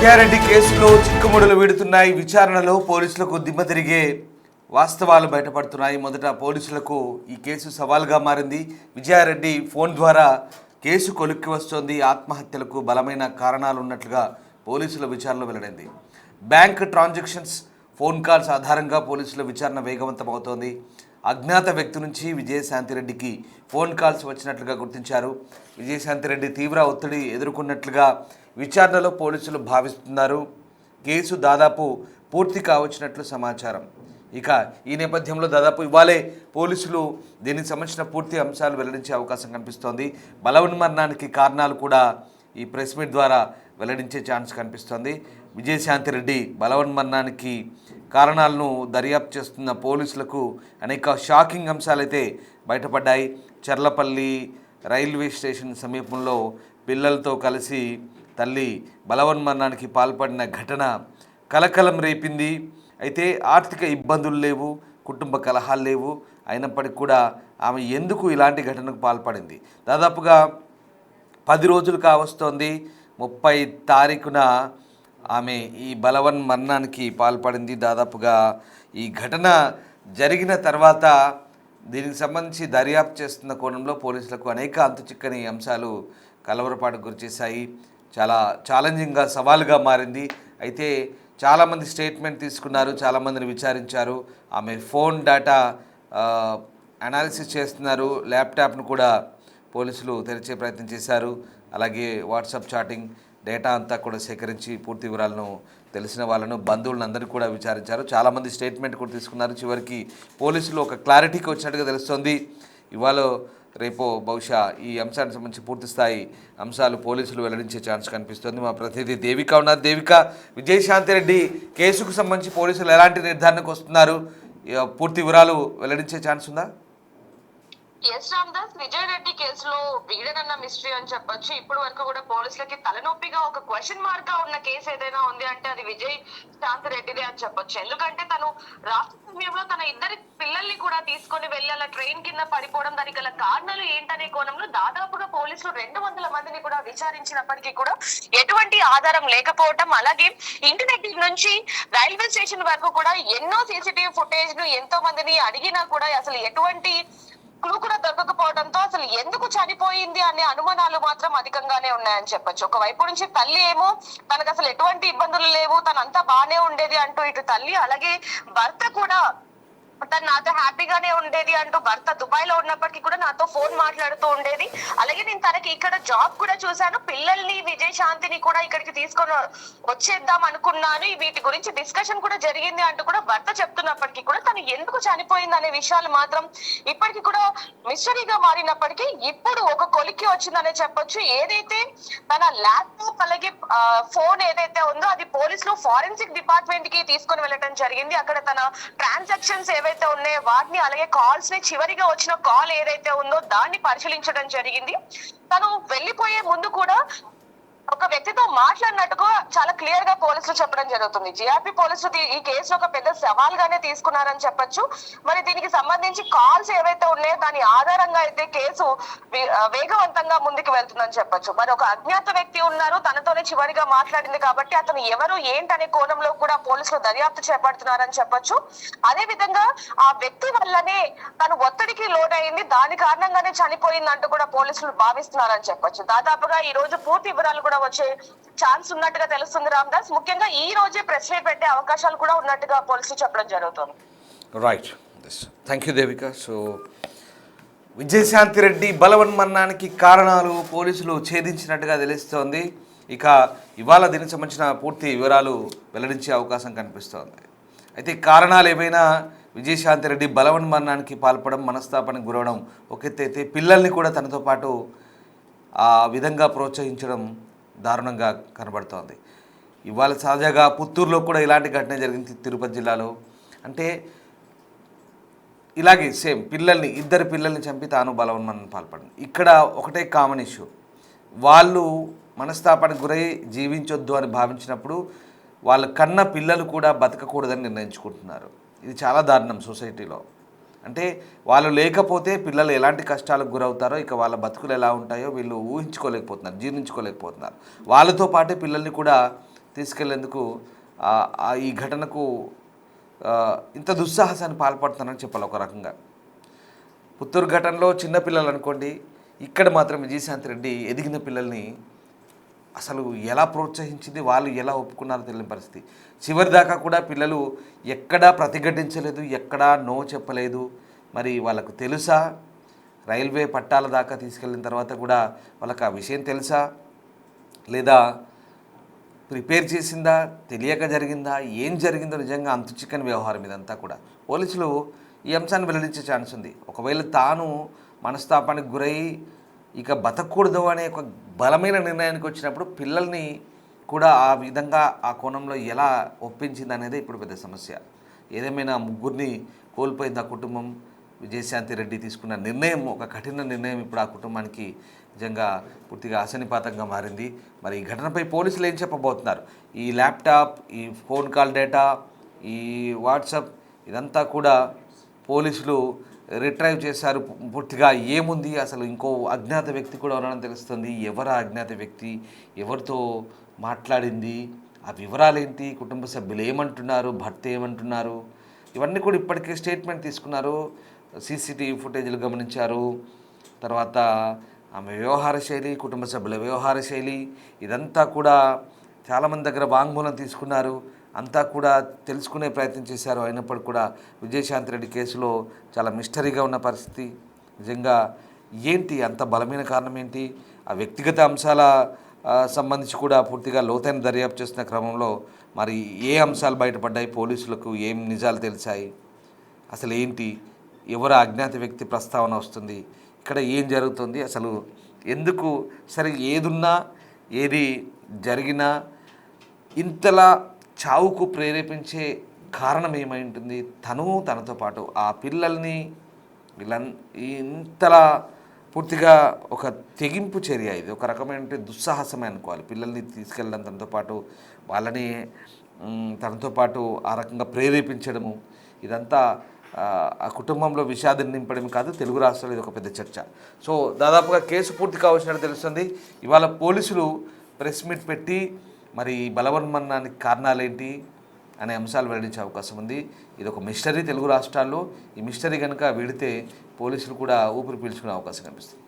విజయారెడ్డి కేసులో చిక్కుముడులు వీడుతున్నాయి. విచారణలో పోలీసులకు దిమ్మ తిరిగే వాస్తవాలు బయటపడుతున్నాయి. మొదట పోలీసులకు ఈ కేసు సవాల్గా మారింది. విజయారెడ్డి ఫోన్ ద్వారా కేసు కొలిక్కి వస్తోంది. ఆత్మహత్యలకు బలమైన కారణాలు ఉన్నట్లుగా పోలీసుల విచారణలో వెల్లడైంది. బ్యాంక్ ట్రాన్సాక్షన్స్, ఫోన్ కాల్స్ ఆధారంగా పోలీసుల విచారణ వేగవంతం అవుతోంది. అజ్ఞాత వ్యక్తి నుంచి విజయశాంతిరెడ్డికి ఫోన్ కాల్స్ వచ్చినట్లుగా గుర్తించారు. విజయశాంతిరెడ్డి తీవ్ర ఒత్తిడి ఎదుర్కొన్నట్లుగా విచారణలో పోలీసులు భావిస్తున్నారు. కేసు దాదాపు పూర్తి కావచ్చినట్లు సమాచారం. ఇక ఈ నేపథ్యంలో దాదాపు ఇవాళే పోలీసులు దీనికి సంబంధించిన పూర్తి అంశాలు వెల్లడించే అవకాశం కనిపిస్తోంది. బలవన్మరణానికి కారణాలు కూడా ఈ ప్రెస్ మీట్ ద్వారా వెల్లడించే ఛాన్స్ కనిపిస్తోంది. విజయశాంతిరెడ్డి బలవన్మరణానికి కారణాలను దర్యాప్తు చేస్తున్న పోలీసులకు అనేక షాకింగ్ అంశాలైతే బయటపడ్డాయి. చర్లపల్లి రైల్వే స్టేషన్ సమీపంలో పిల్లలతో కలిసి తల్లి బలవన్మరణానికి పాల్పడిన ఘటన కలకలం రేపింది. అయితే ఆర్థిక ఇబ్బందులు లేవు, కుటుంబ కలహాలు లేవు. అయినప్పటికీ కూడా ఆమె ఎందుకు ఇలాంటి ఘటనకు పాల్పడింది? దాదాపుగా 10 రోజులు కావస్తోంది. 30 తారీఖున ఆమె ఈ బలవన్మరణానికి పాల్పడింది. దాదాపుగా ఈ ఘటన జరిగిన తర్వాత దీనికి సంబంధించి దర్యాప్తు చేస్తున్న కోణంలో పోలీసులకు అనేక అంతుచిక్కని అంశాలు కలవరపాటుకు గురిచేశాయి. చాలా ఛాలెంజింగ్గా, సవాలుగా మారింది. అయితే చాలామంది స్టేట్మెంట్ తీసుకున్నారు, చాలామందిని విచారించారు. ఆమె ఫోన్ డేటా అనాలిసిస్ చేస్తున్నారు. ల్యాప్టాప్ను కూడా పోలీసులు తెరిచే ప్రయత్నం చేశారు. అలాగే వాట్సాప్ చాటింగ్ డేటా అంతా కూడా సేకరించి పూర్తి వివరాలను తెలిసిన వాళ్ళను, బంధువులను అందరినీ కూడా విచారించారు. చాలామంది స్టేట్మెంట్ కూడా తీసుకున్నారు. చివరికి పోలీసులు ఒక క్లారిటీకి వచ్చినట్టుగా తెలుస్తోంది. ఇవాళ రేపో బహుశా ఈ అంశానికి సంబంధించి పూర్తి స్థాయి అంశాలు పోలీసులు వెల్లడించే ఛాన్స్ కనిపిస్తుంది. మా ప్రతినిధి దేవిక ఉన్నారు. దేవిక, విజయశాంతిరెడ్డి కేసుకు సంబంధించి పోలీసులు ఎలాంటి నిర్ధారణకు వస్తున్నారు? పూర్తి వివరాలు వెల్లడించే ఛాన్స్ ఉందా? ఎస్ రామ్దాస్, విజయ్ రెడ్డి కేసులో వీడనన్న మిస్టరీ అని చెప్పొచ్చు. ఇప్పుడు వరకు కూడా పోలీసులకి తలనొప్పిగా ఒక క్వశ్చన్ మార్క్ గా ఉన్న కేసు ఏదైనా ఉంది అంటే అది విజయ్ శాంతిరెడ్డిదే అని చెప్పొచ్చు. ఎందుకంటే తను రాష్ట్ర సమయంలో తన ఇద్దరి పిల్లల్ని కూడా తీసుకొని వెళ్ళి అలా ట్రైన్ కింద పడిపోవడం, దానికి గల కారణాలు ఏంటనే కోణంలో దాదాపుగా పోలీసులు 200 మందిని కూడా విచారించినప్పటికీ కూడా ఎటువంటి ఆధారం లేకపోవటం, అలాగే ఇంటి దగ్గర నుంచి రైల్వే స్టేషన్ వరకు కూడా ఎన్నో సీసీటీవీ ఫుటేజ్ ను ఎంతో మందిని అడిగినా కూడా అసలు ఎటువంటి క్లూ కూడా దొరకకపోవడంతో అసలు ఎందుకు చనిపోయింది అనే అనుమానాలు మాత్రం అధికంగానే ఉన్నాయని చెప్పొచ్చు. ఒకవైపు నుంచి తల్లి ఏమో తనకు అసలు ఎటువంటి ఇబ్బందులు లేవు, తనంతా బానే ఉండేది అంటూ ఇటు తల్లి, అలాగే భర్త కూడా తను నాతో హ్యాపీగానే ఉండేది అంటూ భర్త దుబాయ్ లో ఉన్నప్పటికీ కూడా నాతో ఫోన్ మాట్లాడుతూ ఉండేది. అలాగే నేను తనకి ఇక్కడ జాబ్ కూడా చూశాను, పిల్లల్ని విజయశాంతిని కూడా ఇక్కడికి తీసుకొని వచ్చేద్దాం అనుకున్నాను, వీటి గురించి డిస్కషన్ కూడా జరిగింది అంటూ కూడా భర్త చెప్తున్నప్పటికీ కూడా తను ఎందుకు చనిపోయింది అనే విషయాలు మాత్రం ఇప్పటికీ కూడా మిస్టరీగా మారినప్పటికీ ఇప్పుడు ఒక కొలిక్కి వచ్చిందనే చెప్పొచ్చు. ఏదైతే తన ల్యాప్టాప్ అలాగే ఫోన్ ఏదైతే ఉందో అది పోలీసులు ఫారెన్సిక్ డిపార్ట్మెంట్ కి తీసుకొని వెళ్ళడం జరిగింది. అక్కడ తన ట్రాన్సాక్షన్స్ ఏవైతే ఉన్నాయో వాటిని, అలాగే కాల్స్ ని, చివరిగా వచ్చిన కాల్ ఏదైతే ఉందో దాన్ని పరిశీలించడం జరిగింది. తను వెళ్లిపోయే ముందు కూడా ఒక వ్యక్తితో మాట్లాడినట్టుగా చాలా క్లియర్ గా పోలీసులు చెప్పడం జరుగుతుంది. జిఆర్పి పోలీసులు ఈ కేసు ఒక పెద్ద సవాల్గానే తీసుకున్నారని చెప్పొచ్చు. మరి దీనికి సంబంధించి కాల్స్ ఏవైతే ఉన్నాయో దాని ఆధారంగా అయితే కేసు వేగవంతంగా ముందుకు వెళ్తుందని చెప్పొచ్చు. మరి ఒక అజ్ఞాత వ్యక్తి ఉన్నారు, తనతోనే చివరిగా మాట్లాడింది కాబట్టి అతను ఎవరు ఏంటనే కోణంలో కూడా పోలీసులు దర్యాప్తు చేపడుతున్నారని చెప్పొచ్చు. అదే విధంగా ఆ వ్యక్తి వల్లనే తను ఒత్తిడికి లోనైంది, దాని కారణంగానే చనిపోయిందంటూ కూడా పోలీసులు భావిస్తున్నారని చెప్పొచ్చు. దాదాపుగా ఈ రోజు పూర్తి వివరాలు కూడా వచ్చే ఛాన్స్ ఉన్నట్టుగా తెలుస్తుంది రామ్దాస్. ముఖ్యంగా ఈ రోజే ప్రెస్ మీట్ పెట్టే అవకాశాలు కూడా ఉన్నట్టుగా పోలీసులు చెప్పడం జరుగుతుంది. Right, thank you Devika. So Vijayashanti Reddy బలవన్మరణానికి కారణాలు పోలీసులు ఛేదించినట్టుగా తెలుస్తోంది. ఇక ఇవాళ దీనికి సంబంధించిన పూర్తి వివరాలు వెల్లడించే అవకాశం కనిపిస్తోంది. అయితే కారణాలు ఏవైనా విజయశాంతిరెడ్డి బలవన్మరణానికి పాల్పడడం, మనస్తాపానికి గురవడం ఒక ఎత్తు అయితే పిల్లల్ని కూడా తనతో పాటు ఆ విధంగా ప్రోత్సహించడం దారుణంగా కనబడుతోంది. ఇవాళ తాజాగా పుత్తూరులో కూడా ఇలాంటి ఘటన జరిగింది, తిరుపతి జిల్లాలో. అంటే ఇలాగే సేమ్ ఇద్దరు పిల్లల్ని చంపి తాను బలవన్మరణానికి పాల్పడింది. ఇక్కడ ఒకటే కామన్ ఇష్యూ, వాళ్ళు మనస్తాపానికి గురై జీవించొద్దు అని భావించినప్పుడు వాళ్ళ కన్న పిల్లలు కూడా బతకకూడదని నిర్ణయించుకుంటున్నారు. ఇది చాలా దారుణం సొసైటీలో. అంటే వాళ్ళు లేకపోతే పిల్లలు ఎలాంటి కష్టాలకు గురవుతారో, ఇక వాళ్ళ బతుకులు ఎలా ఉంటాయో వీళ్ళు ఊహించుకోలేకపోతున్నారు, జీర్ణించుకోలేకపోతున్నారు. వాళ్ళతో పాటే పిల్లల్ని కూడా తీసుకెళ్లేందుకు ఈ ఘటనకు ఇంత దుస్సాహసాన్ని పాల్పడుతున్నానని చెప్పాలి ఒక రకంగా. పుత్తూరు ఘటనలో చిన్నపిల్లలు అనుకోండి, ఇక్కడ మాత్రం విజయశాంతి రెడ్డి ఎదిగిన పిల్లల్ని అసలు ఎలా ప్రోత్సహించింది, వాళ్ళు ఎలా ఒప్పుకున్నారో తెలియని పరిస్థితి. చివరి దాకా కూడా పిల్లలు ఎక్కడా ప్రతిఘటించలేదు, ఎక్కడా నో చెప్పలేదు. మరి వాళ్ళకు తెలుసా? రైల్వే పట్టాల దాకా తీసుకెళ్ళిన తర్వాత కూడా వాళ్ళకి ఆ విషయం తెలుసా, లేదా ప్రిపేర్ చేసిందా, తెలియక జరిగిందా, ఏం జరిగిందో నిజంగా అంతు చిక్కని వ్యవహారం ఇదంతా కూడా. పోలీసులు ఈ అంశాన్ని వెల్లడించే ఛాన్స్ ఉంది. ఒకవేళ తాను మనస్తాపానికి గురై ఇక బతకూడదు అనే ఒక బలమైన నిర్ణయానికి వచ్చినప్పుడు పిల్లల్ని కూడా ఆ విధంగా ఆ కోణంలో ఎలా ఒప్పించింది అనేది ఇప్పుడు పెద్ద సమస్య. ఏదేమైనా ముగ్గురిని కోల్పోయింది ఆ కుటుంబం. విజయశాంతి రెడ్డి తీసుకున్న నిర్ణయం ఒక కఠిన నిర్ణయం ఇప్పుడు ఆ కుటుంబానికి నిజంగా పూర్తిగా అసనిపాతంగా మారింది. మరి ఈ ఘటనపై పోలీసులు ఏం చెప్పబోతున్నారు? ఈ ల్యాప్టాప్, ఈ ఫోన్ కాల్ డేటా, ఈ వాట్సాప్ ఇదంతా కూడా పోలీసులు రిట్రైవ్ చేశారు. పూర్తిగా ఏముంది, అసలు ఇంకో అజ్ఞాత వ్యక్తి కూడా ఉన్నాడని తెలుస్తుంది. ఎవరు ఆ అజ్ఞాత వ్యక్తి, ఎవరితో మాట్లాడింది, ఆ వివరాలు ఏంటి, కుటుంబ సభ్యులు ఏమంటున్నారు, భర్త ఏమంటున్నారు, ఇవన్నీ కూడా ఇప్పటికే స్టేట్మెంట్ తీసుకున్నారు. సీసీటీవీ ఫుటేజ్లు గమనించారు. తర్వాత ఆమె వ్యవహార శైలి, కుటుంబ సభ్యుల వ్యవహార శైలి ఇదంతా కూడా చాలామంది దగ్గర వాంగ్మూలం తీసుకున్నారు. అంతా కూడా తెలుసుకునే ప్రయత్నం చేశారు. అయినప్పటికీ కూడా విజయశాంతి రెడ్డి కేసులో చాలా మిస్టరీగా ఉన్న పరిస్థితి. నిజంగా ఏంటి అంత బలమైన కారణం ఏంటి? ఆ వ్యక్తిగత అంశాల సంబంధించి కూడా పూర్తిగా లోతైన దర్యాప్తు చేస్తున్న క్రమంలో మరి ఏ అంశాలు బయటపడ్డాయి, పోలీసులకు ఏం నిజాలు తెలిసాయి, అసలు ఏంటి, ఎవరు అజ్ఞాత వ్యక్తి ప్రస్తావన వస్తుంది, ఇక్కడ ఏం జరుగుతుంది, అసలు ఎందుకు, సరే ఏదున్నా ఏది జరిగినా ఇంతలా చావుకు ప్రేరేపించే కారణం ఏమై ఉంటుంది? తనతో పాటు ఆ పిల్లల్ని ఇంతలా పూర్తిగా ఒక తెగింపు చర్య ఇది. ఒక రకమైన దుస్సాహసమే అనుకోవాలి. పిల్లల్ని తీసుకెళ్ళడం, తనతో పాటు వాళ్ళని తనతో పాటు ఆ రకంగా ప్రేరేపించడము ఇదంతా ఆ కుటుంబంలో విషాదం నింపడం కాదు, తెలుగు రాష్ట్రాల్లో ఇది ఒక పెద్ద చర్చ. సో దాదాపుగా కేసు పూర్తి కావాల్సినట్టు తెలుస్తుంది. ఇవాళ పోలీసులు ప్రెస్ మీట్ పెట్టి మరి బలవన్మరణానికి కారణాలేంటి అనే అంశాలు వెల్లడించే అవకాశం ఉంది. ఇది ఒక మిస్టరీ తెలుగు రాష్ట్రాల్లో. ఈ మిస్టరీ కనుక వీడితే పోలీసులు కూడా ఊపిరి పీల్చుకునే అవకాశం కనిపిస్తుంది.